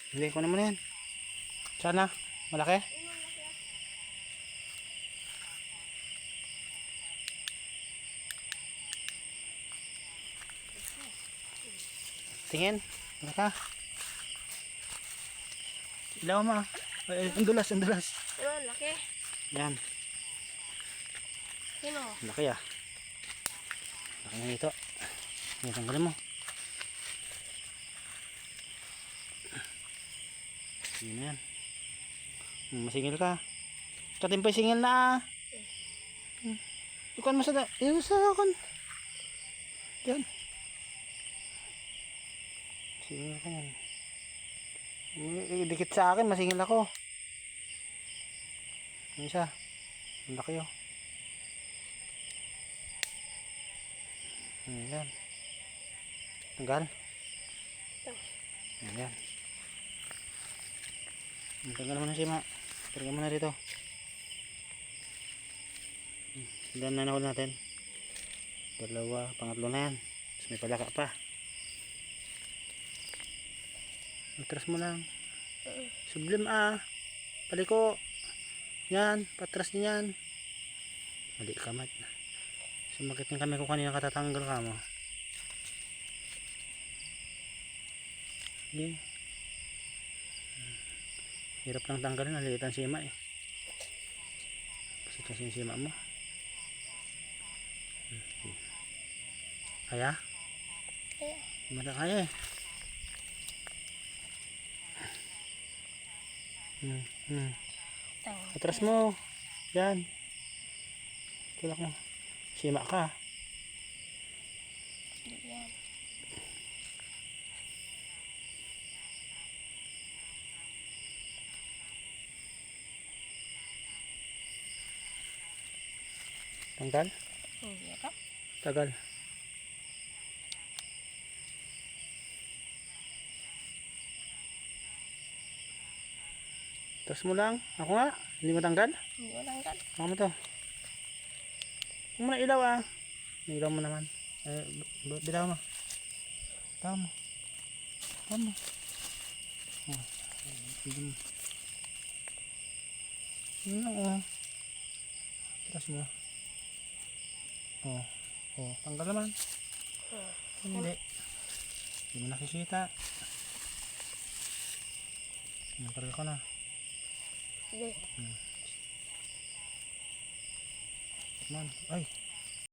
Hindi, kunin mo na yan. Sana, malaki. Tingin, malaka. Ilaw ma. Ay, ang dulas. Oh, laki. Yan, Sino? laki ah. Laki na dito. Yan, tanggalin mo. Yan na yan. Masingil ka. Katimpay singil na ah. Ikan mo sa da. Yan sa akin. Yan. Singil ka yan. Dikit sa akin, masingil ako. Yung isa. Ang laki oh. Ayan. Tanggal. Ayan. Tanggal mo na si Ma. Tanggal mo na rito. Ilan na nahul natin? Dalawa, pangatlo na yan. Tapos may palaka pa. Patras mo lang. Sublim ah. Paliko. Yan, patras niyan. Mali kamat. Sumakit ng kami ko kanina katatanggal ka mo. Okay. Hirap lang tanggalin. Naliitan sima eh. Kasi yung sima mo. Kaya? Hindi mo kaya eh. Atras mo. Yan. Tulak mo. Sima ka. Yan. Tanggal? Hindi ito. Tagal. Atras mo lang. Ako nga. Hindi mo tanggal? Hindi ko tanggal. Baka mo to. Huwag mo na ilaw ah. Ilaw mo naman. Bilaw mo. Bilaw mo. Bilaw mo. Oh. Bilaw mo. Yun lang oh. Atras mo. Oh. Oh. Tanggal naman. Hindi. Hindi mo nakikita. Nakaril ko na. Sige. Man. Ay.